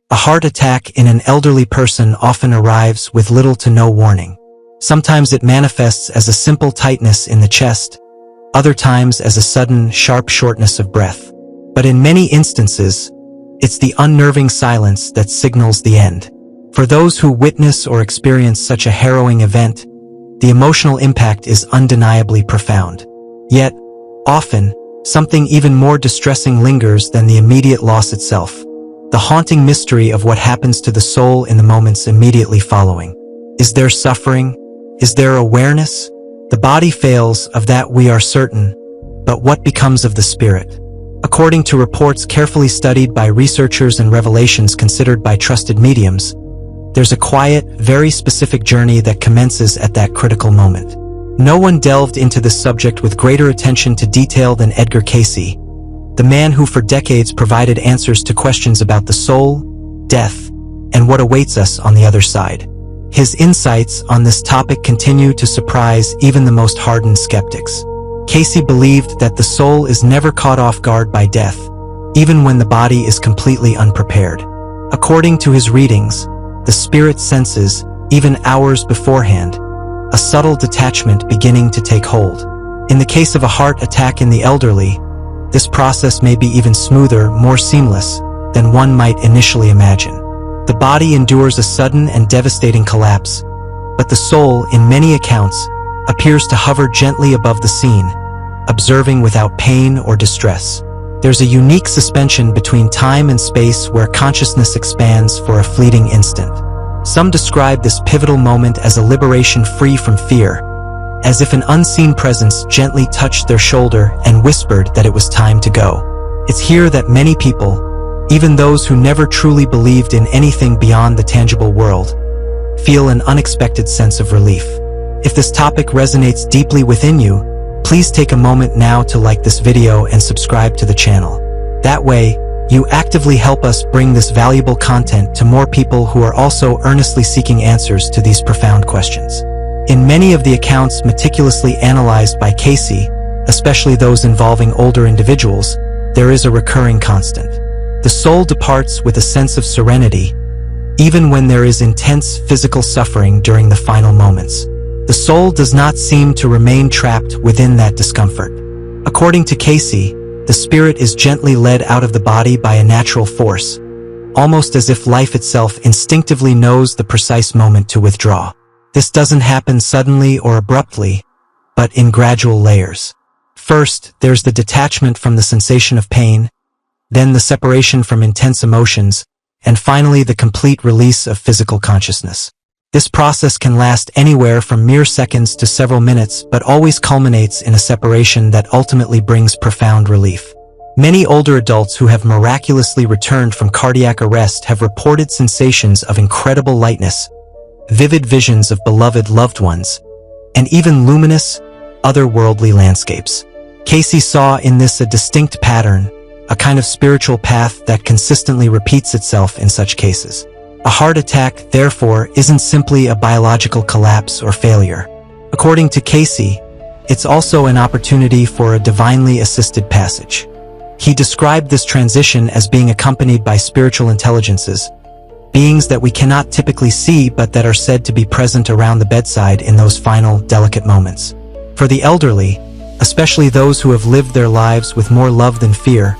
A heart attack in an elderly person often arrives with little to no warning. Sometimes it manifests as a simple tightness in the chest, other times as a sudden, sharp shortness of breath. But in many instances, it's the unnerving silence that signals the end. For those who witness or experience such a harrowing event, the emotional impact is undeniably profound. Yet, often, something even more distressing lingers than the immediate loss itself. The haunting mystery of what happens to the soul in the moments immediately following. Is there suffering? Is there awareness? The body fails, of that we are certain, but what becomes of the spirit? According to reports carefully studied by researchers and revelations considered by trusted mediums, there's a quiet, very specific journey that commences at that critical moment. No one delved into this subject with greater attention to detail than Edgar Cayce, the man who for decades provided answers to questions about the soul, death, and what awaits us on the other side. His insights on this topic continue to surprise even the most hardened skeptics. Cayce believed that the soul is never caught off guard by death, even when the body is completely unprepared. According to his readings, the spirit senses, even hours beforehand, a subtle detachment beginning to take hold. In the case of a heart attack in the elderly, this process may be even smoother, more seamless than one might initially imagine. The body endures a sudden and devastating collapse, but the soul, in many accounts, appears to hover gently above the scene, observing without pain or distress. There's a unique suspension between time and space where consciousness expands for a fleeting instant. Some describe this pivotal moment as a liberation free from fear, as if an unseen presence gently touched their shoulder and whispered that it was time to go. It's here that many people, even those who never truly believed in anything beyond the tangible world, feel an unexpected sense of relief. If this topic resonates deeply within you, please take a moment now to like this video and subscribe to the channel. That way, you actively help us bring this valuable content to more people who are also earnestly seeking answers to these profound questions. In many of the accounts meticulously analyzed by Cayce, especially those involving older individuals, there is a recurring constant. The soul departs with a sense of serenity, even when there is intense physical suffering during the final moments. The soul does not seem to remain trapped within that discomfort. According to Cayce, the spirit is gently led out of the body by a natural force, almost as if life itself instinctively knows the precise moment to withdraw. This doesn't happen suddenly or abruptly, but in gradual layers. First, there's the detachment from the sensation of pain, then the separation from intense emotions, and finally the complete release of physical consciousness. This process can last anywhere from mere seconds to several minutes, but always culminates in a separation that ultimately brings profound relief. Many older adults who have miraculously returned from cardiac arrest have reported sensations of incredible lightness, vivid visions of beloved loved ones, and even luminous, otherworldly landscapes. Cayce saw in this a distinct pattern, a kind of spiritual path that consistently repeats itself in such cases. A heart attack, therefore, isn't simply a biological collapse or failure. According to Cayce, it's also an opportunity for a divinely assisted passage. He described this transition as being accompanied by spiritual intelligences, beings that we cannot typically see but that are said to be present around the bedside in those final, delicate moments. For the elderly, especially those who have lived their lives with more love than fear,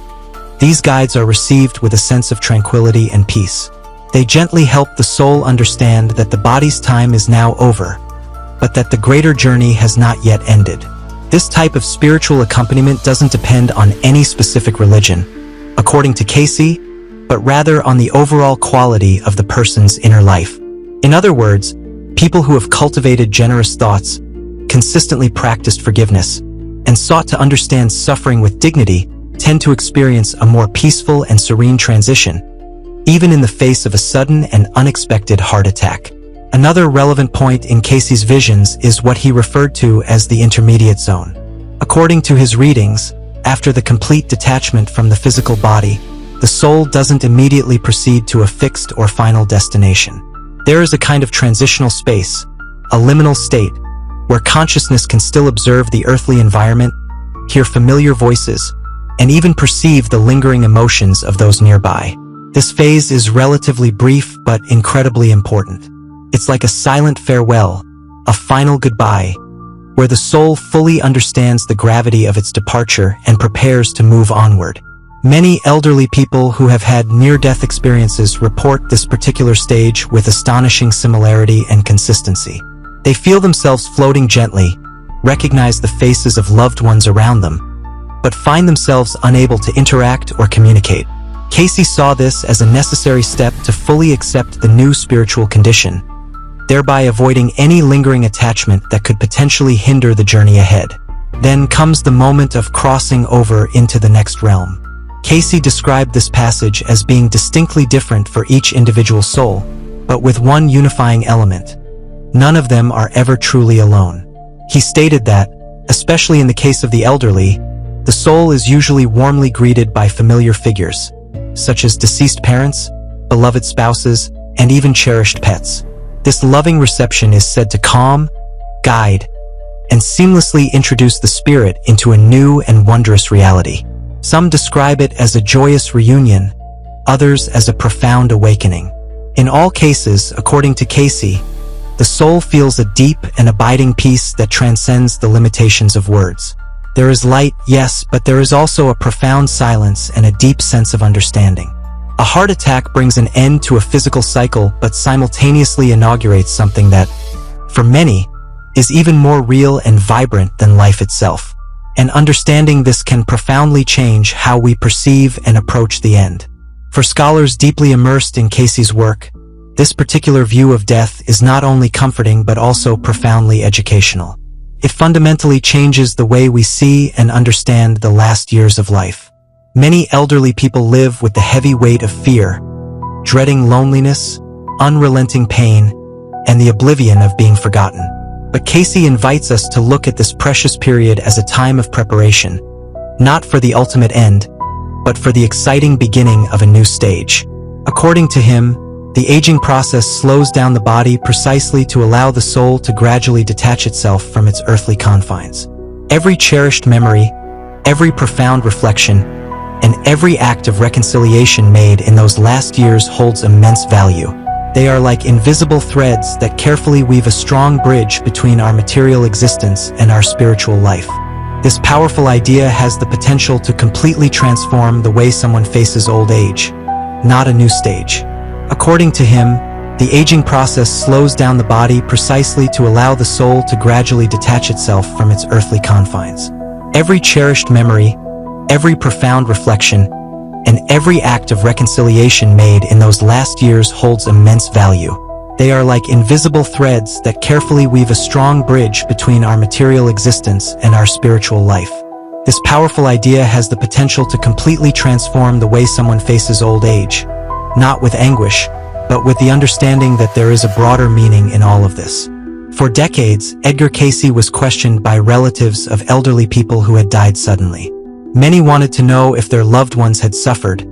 these guides are received with a sense of tranquility and peace. They gently help the soul understand that the body's time is now over, but that the greater journey has not yet ended. This type of spiritual accompaniment doesn't depend on any specific religion, according to Cayce, but rather on the overall quality of the person's inner life. In other words, people who have cultivated generous thoughts, consistently practiced forgiveness, and sought to understand suffering with dignity tend to experience a more peaceful and serene transition, even in the face of a sudden and unexpected heart attack. Another relevant point in Cayce's visions is what he referred to as the intermediate zone. According to his readings, after the complete detachment from the physical body, the soul doesn't immediately proceed to a fixed or final destination. There is a kind of transitional space, a liminal state, where consciousness can still observe the earthly environment, hear familiar voices, and even perceive the lingering emotions of those nearby. This phase is relatively brief but incredibly important. It's like a silent farewell, a final goodbye, where the soul fully understands the gravity of its departure and prepares to move onward. Many elderly people who have had near-death experiences report this particular stage with astonishing similarity and consistency. They feel themselves floating gently, recognize the faces of loved ones around them, but find themselves unable to interact or communicate. Cayce saw this as a necessary step to fully accept the new spiritual condition, thereby avoiding any lingering attachment that could potentially hinder the journey ahead. Then comes the moment of crossing over into the next realm. Cayce described this passage as being distinctly different for each individual soul, but with one unifying element. None of them are ever truly alone. He stated that, especially in the case of the elderly, the soul is usually warmly greeted by familiar figures, such as deceased parents, beloved spouses, and even cherished pets. This loving reception is said to calm, guide, and seamlessly introduce the spirit into a new and wondrous reality. Some describe it as a joyous reunion, others as a profound awakening. In all cases, according to Cayce, the soul feels a deep and abiding peace that transcends the limitations of words. There is light, yes, but there is also a profound silence and a deep sense of understanding. A heart attack brings an end to a physical cycle, but simultaneously inaugurates something that, for many, is even more real and vibrant than life itself. And understanding this can profoundly change how we perceive and approach the end. For scholars deeply immersed in Cayce's work, this particular view of death is not only comforting but also profoundly educational. It fundamentally changes the way we see and understand the last years of life. Many elderly people live with the heavy weight of fear, dreading loneliness, unrelenting pain, and the oblivion of being forgotten. But Cayce invites us to look at this precious period as a time of preparation, not for the ultimate end, but for the exciting beginning of a new stage. According to him, the aging process slows down the body precisely to allow the soul to gradually detach itself from its earthly confines. Every cherished memory, every profound reflection, and every act of reconciliation made in those last years holds immense value. They are like invisible threads that carefully weave a strong bridge between our material existence and our spiritual life. This powerful idea has the potential to completely transform the way someone faces old age, not a new stage. According to him, the aging process slows down the body precisely to allow the soul to gradually detach itself from its earthly confines. Every cherished memory, every profound reflection, and every act of reconciliation made in those last years holds immense value. They are like invisible threads that carefully weave a strong bridge between our material existence and our spiritual life. This powerful idea has the potential to completely transform the way someone faces old age, not with anguish, but with the understanding that there is a broader meaning in all of this. For decades, Edgar Cayce was questioned by relatives of elderly people who had died suddenly. Many wanted to know if their loved ones had suffered,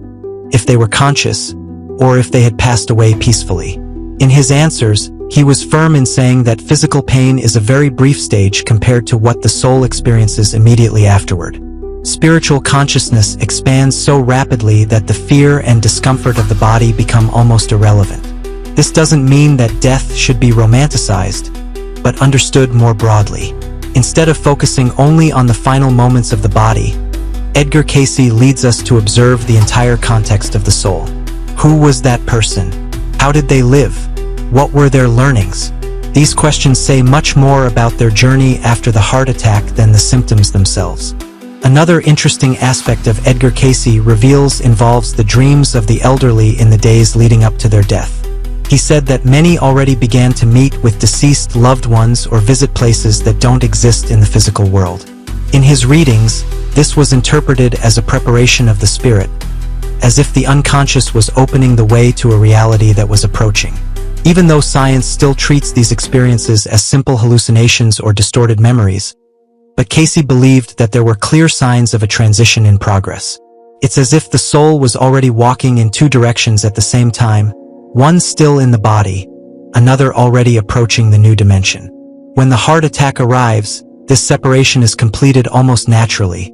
if they were conscious, or if they had passed away peacefully. In his answers, he was firm in saying that physical pain is a very brief stage compared to what the soul experiences immediately afterward. Spiritual consciousness expands so rapidly that the fear and discomfort of the body become almost irrelevant. This doesn't mean that death should be romanticized, but understood more broadly. Instead of focusing only on the final moments of the body, Edgar Cayce leads us to observe the entire context of the soul. Who was that person? How did they live? What were their learnings? These questions say much more about their journey after the heart attack than the symptoms themselves. Another interesting aspect of Edgar Cayce involves the dreams of the elderly in the days leading up to their death. He said that many already began to meet with deceased loved ones or visit places that don't exist in the physical world. In his readings, this was interpreted as a preparation of the spirit, as if the unconscious was opening the way to a reality that was approaching. Even though science still treats these experiences as simple hallucinations or distorted memories, but Cayce believed that there were clear signs of a transition in progress. It's as if the soul was already walking in two directions at the same time, one still in the body, another already approaching the new dimension. When the heart attack arrives, this separation is completed almost naturally,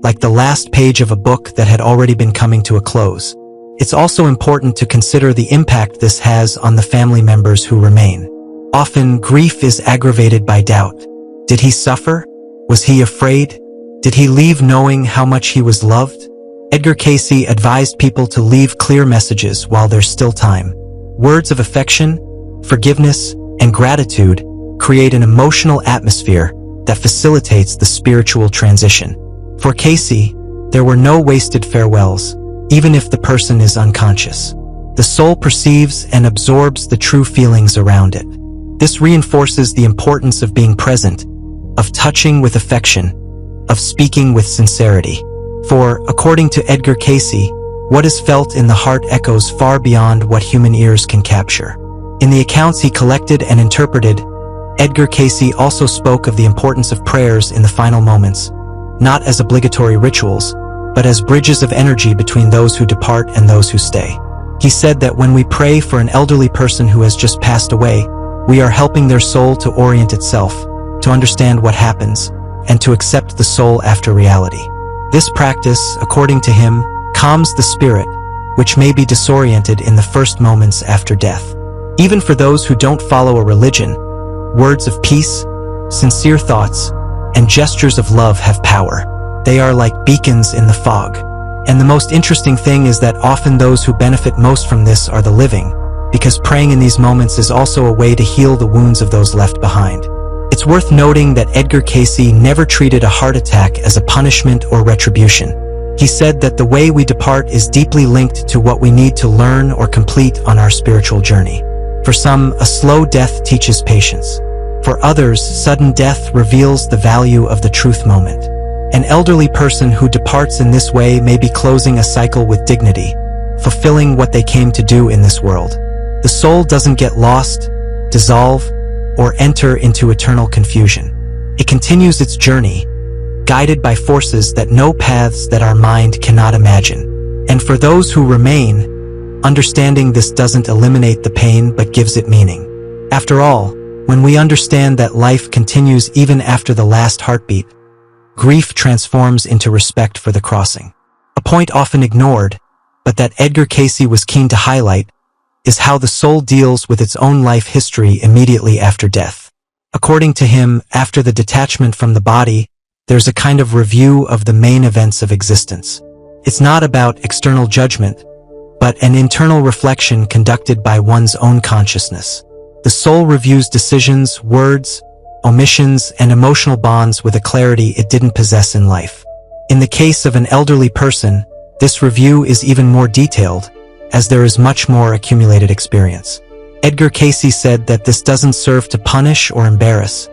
like the last page of a book that had already been coming to a close. It's also important to consider the impact this has on the family members who remain. Often, grief is aggravated by doubt. Did he suffer? Was he afraid? Did he leave knowing how much he was loved? Edgar Cayce advised people to leave clear messages while there's still time. Words of affection, forgiveness, and gratitude create an emotional atmosphere that facilitates the spiritual transition. For Cayce, there were no wasted farewells, even if the person is unconscious. The soul perceives and absorbs the true feelings around it. This reinforces the importance of being present, of touching with affection, of speaking with sincerity. For, according to Edgar Cayce, what is felt in the heart echoes far beyond what human ears can capture. In the accounts he collected and interpreted, Edgar Cayce also spoke of the importance of prayers in the final moments, not as obligatory rituals, but as bridges of energy between those who depart and those who stay. He said that when we pray for an elderly person who has just passed away, we are helping their soul to orient itself, to understand what happens, and to accept the soul after reality. This practice, according to him, calms the spirit, which may be disoriented in the first moments after death. Even for those who don't follow a religion, words of peace, sincere thoughts, and gestures of love have power. They are like beacons in the fog. And the most interesting thing is that often those who benefit most from this are the living, because praying in these moments is also a way to heal the wounds of those left behind. It's worth noting that Edgar Cayce never treated a heart attack as a punishment or retribution. He said that the way we depart is deeply linked to what we need to learn or complete on our spiritual journey. For some, a slow death teaches patience. For others, sudden death reveals the value of the truth moment. An elderly person who departs in this way may be closing a cycle with dignity, fulfilling what they came to do in this world. The soul doesn't get lost, dissolve, or enter into eternal confusion. It continues its journey, guided by forces that know paths that our mind cannot imagine. And for those who remain, understanding this doesn't eliminate the pain but gives it meaning. After all, when we understand that life continues even after the last heartbeat, grief transforms into respect for the crossing. A point often ignored, but that Edgar Cayce was keen to highlight, is how the soul deals with its own life history immediately after death. According to him, after the detachment from the body, there's a kind of review of the main events of existence. It's not about external judgment, but an internal reflection conducted by one's own consciousness. The soul reviews decisions, words, omissions, and emotional bonds with a clarity it didn't possess in life. In the case of an elderly person, this review is even more detailed, as there is much more accumulated experience. Edgar Cayce said that this doesn't serve to punish or embarrass,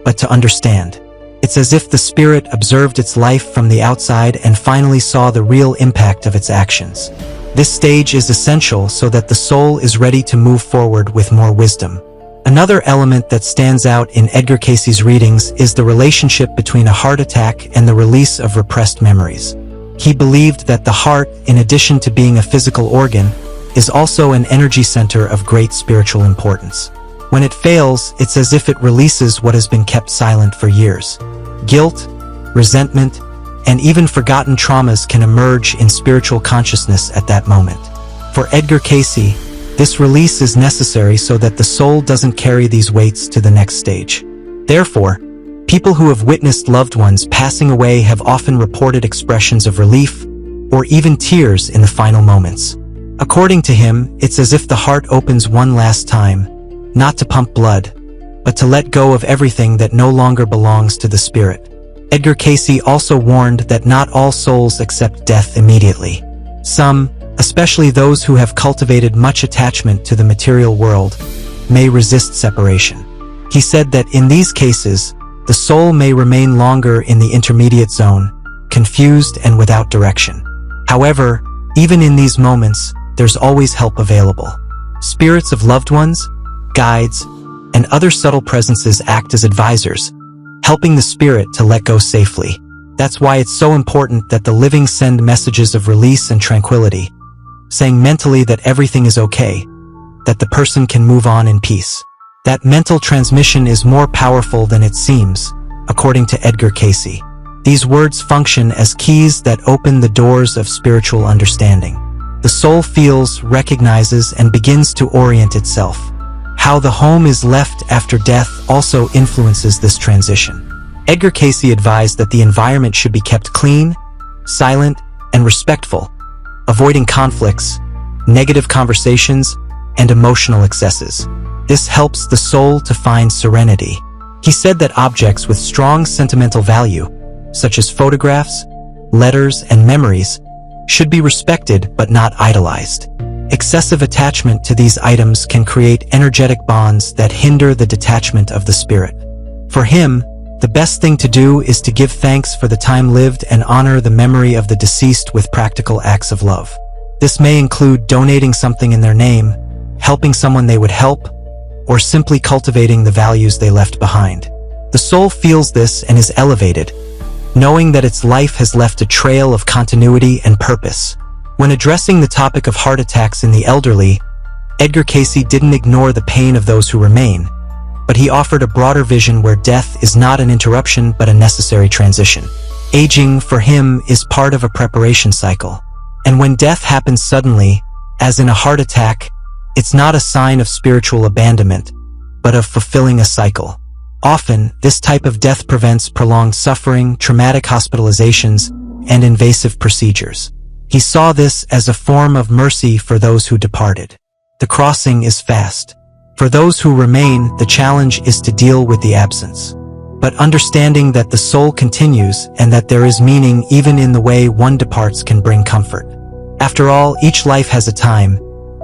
but to understand. It's as if the spirit observed its life from the outside and finally saw the real impact of its actions. This stage is essential so that the soul is ready to move forward with more wisdom. Another element that stands out in Edgar Cayce's readings is the relationship between a heart attack and the release of repressed memories. He believed that the heart, in addition to being a physical organ, is also an energy center of great spiritual importance. When it fails, it's as if it releases what has been kept silent for years. Guilt, resentment, and even forgotten traumas can emerge in spiritual consciousness at that moment. For Edgar Cayce, this release is necessary so that the soul doesn't carry these weights to the next stage. Therefore, people who have witnessed loved ones passing away have often reported expressions of relief, or even tears in the final moments. According to him, it's as if the heart opens one last time, not to pump blood, but to let go of everything that no longer belongs to the spirit. Edgar Cayce also warned that not all souls accept death immediately. Some, especially those who have cultivated much attachment to the material world, may resist separation. He said that in these cases, the soul may remain longer in the intermediate zone, confused and without direction. However, even in these moments, there's always help available. Spirits of loved ones, guides, and other subtle presences act as advisors, helping the spirit to let go safely. That's why it's so important that the living send messages of release and tranquility, saying mentally that everything is okay, that the person can move on in peace. That mental transmission is more powerful than it seems, according to Edgar Cayce. These words function as keys that open the doors of spiritual understanding. The soul feels, recognizes, and begins to orient itself. How the home is left after death also influences this transition. Edgar Cayce advised that the environment should be kept clean, silent, and respectful, avoiding conflicts, negative conversations, and emotional excesses. This helps the soul to find serenity. He said that objects with strong sentimental value, such as photographs, letters, and memories, should be respected but not idolized. Excessive attachment to these items can create energetic bonds that hinder the detachment of the spirit. For him, the best thing to do is to give thanks for the time lived and honor the memory of the deceased with practical acts of love. This may include donating something in their name, helping someone they would help, or simply cultivating the values they left behind. The soul feels this and is elevated, knowing that its life has left a trail of continuity and purpose. When addressing the topic of heart attacks in the elderly, Edgar Cayce didn't ignore the pain of those who remain, but he offered a broader vision where death is not an interruption but a necessary transition. Aging, for him, is part of a preparation cycle. And when death happens suddenly, as in a heart attack, it's not a sign of spiritual abandonment, but of fulfilling a cycle. Often, this type of death prevents prolonged suffering, traumatic hospitalizations, and invasive procedures. He saw this as a form of mercy for those who departed. The crossing is fast. For those who remain, the challenge is to deal with the absence. But understanding that the soul continues and that there is meaning even in the way one departs can bring comfort. After all, each life has a time,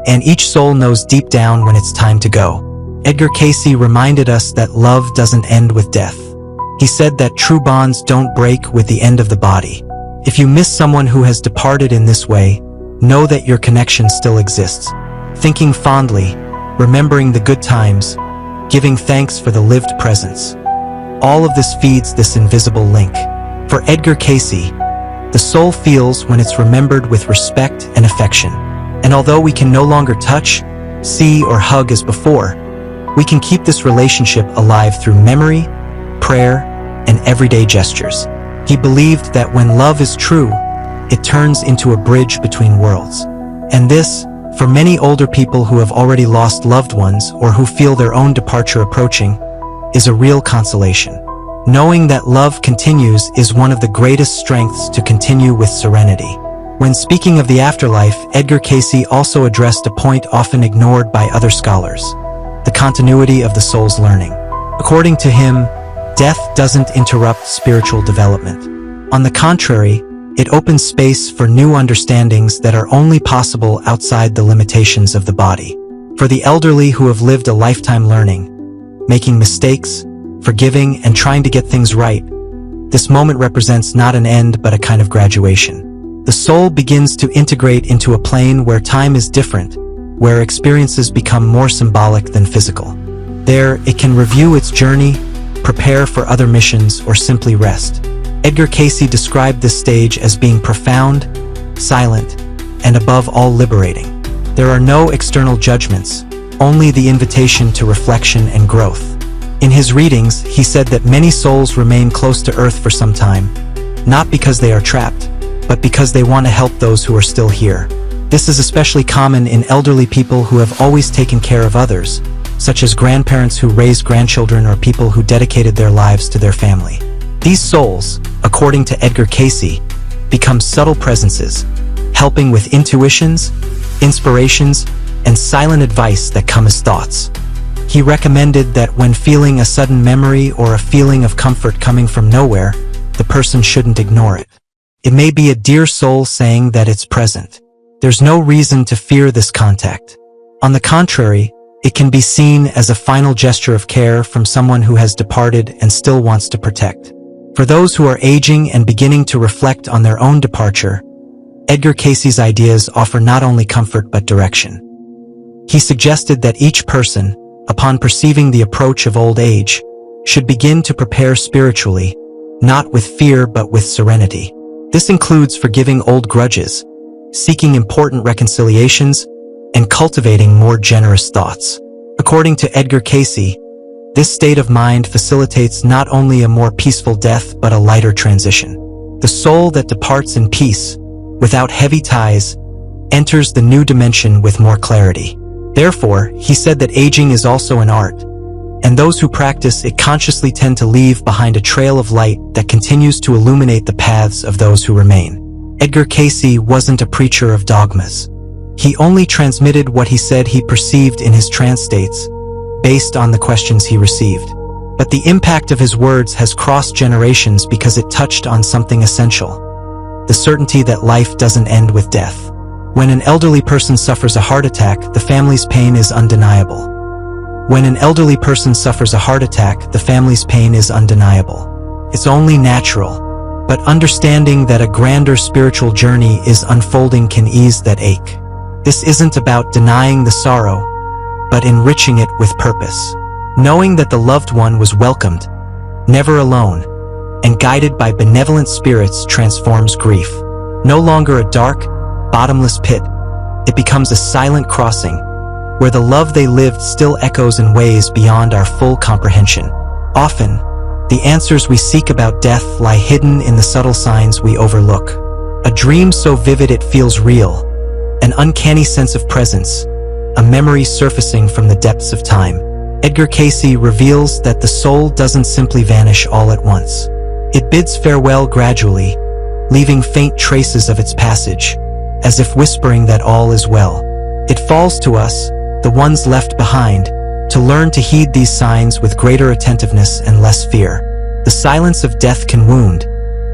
and each soul knows deep down when it's time to go. Edgar Cayce reminded us that love doesn't end with death. He said that true bonds don't break with the end of the body. If you miss someone who has departed in this way, know that your connection still exists. Thinking fondly, remembering the good times, giving thanks for the lived presence. All of this feeds this invisible link. For Edgar Cayce, the soul feels when it's remembered with respect and affection. And although we can no longer touch, see, or hug as before, we can keep this relationship alive through memory, prayer, and everyday gestures. He believed that when love is true, it turns into a bridge between worlds. And this, for many older people who have already lost loved ones or who feel their own departure approaching, is a real consolation. Knowing that love continues is one of the greatest strengths to continue with serenity. When speaking of the afterlife, Edgar Cayce also addressed a point often ignored by other scholars: the continuity of the soul's learning. According to him, death doesn't interrupt spiritual development. On the contrary, it opens space for new understandings that are only possible outside the limitations of the body. For the elderly who have lived a lifetime learning, making mistakes, forgiving, and trying to get things right, this moment represents not an end but a kind of graduation. The soul begins to integrate into a plane where time is different, where experiences become more symbolic than physical. There, it can review its journey, prepare for other missions, or simply rest. Edgar Cayce described this stage as being profound, silent, and above all liberating. There are no external judgments, only the invitation to reflection and growth. In his readings, he said that many souls remain close to Earth for some time, not because they are trapped, but because they want to help those who are still here. This is especially common in elderly people who have always taken care of others, such as grandparents who raised grandchildren or people who dedicated their lives to their family. These souls, according to Edgar Cayce, become subtle presences, helping with intuitions, inspirations, and silent advice that come as thoughts. He recommended that when feeling a sudden memory or a feeling of comfort coming from nowhere, the person shouldn't ignore it. It may be a dear soul saying that it's present. There's no reason to fear this contact. On the contrary, it can be seen as a final gesture of care from someone who has departed and still wants to protect. For those who are aging and beginning to reflect on their own departure, Edgar Cayce's ideas offer not only comfort but direction. He suggested that each person, upon perceiving the approach of old age, should begin to prepare spiritually, not with fear but with serenity. This includes forgiving old grudges, seeking important reconciliations, and cultivating more generous thoughts. According to Edgar Cayce, this state of mind facilitates not only a more peaceful death but a lighter transition. The soul that departs in peace, without heavy ties, enters the new dimension with more clarity. Therefore, he said that aging is also an art, and those who practice it consciously tend to leave behind a trail of light that continues to illuminate the paths of those who remain. Edgar Cayce wasn't a preacher of dogmas. He only transmitted what he said he perceived in his trance states, based on the questions he received. But the impact of his words has crossed generations because it touched on something essential: the certainty that life doesn't end with death. When an elderly person suffers a heart attack, the family's pain is undeniable. When an elderly person suffers a heart attack, the family's pain is undeniable. It's only natural. But understanding that a grander spiritual journey is unfolding can ease that ache. This isn't about denying the sorrow, but enriching it with purpose. Knowing that the loved one was welcomed, never alone, and guided by benevolent spirits transforms grief. No longer a dark, bottomless pit, it becomes a silent crossing, where the love they lived still echoes in ways beyond our full comprehension. Often, the answers we seek about death lie hidden in the subtle signs we overlook. A dream so vivid it feels real, an uncanny sense of presence, a memory surfacing from the depths of time. Edgar Cayce reveals that the soul doesn't simply vanish all at once. It bids farewell gradually, leaving faint traces of its passage, as if whispering that all is well. It falls to us, the ones left behind, to learn to heed these signs with greater attentiveness and less fear. The silence of death can wound,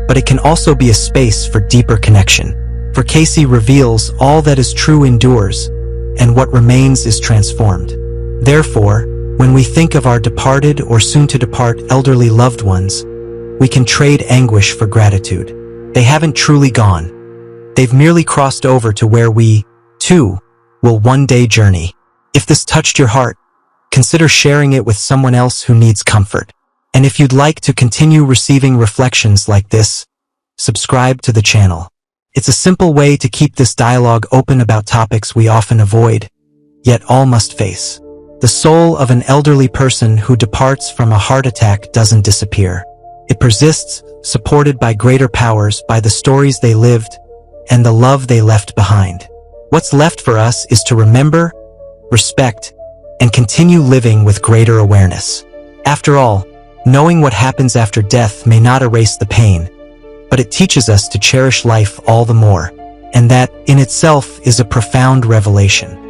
but it can also be a space for deeper connection. For Cayce reveals all that is true endures, and what remains is transformed. Therefore, when we think of our departed or soon-to-depart elderly loved ones, we can trade anguish for gratitude. They haven't truly gone. They've merely crossed over to where we, too, will one day journey. If this touched your heart, consider sharing it with someone else who needs comfort. And if you'd like to continue receiving reflections like this, subscribe to the channel. It's a simple way to keep this dialogue open about topics we often avoid, yet all must face. The soul of an elderly person who departs from a heart attack doesn't disappear. It persists, supported by greater powers, by the stories they lived, and the love they left behind. What's left for us is to remember, respect, and continue living with greater awareness. After all, knowing what happens after death may not erase the pain, but it teaches us to cherish life all the more, and that, in itself, is a profound revelation.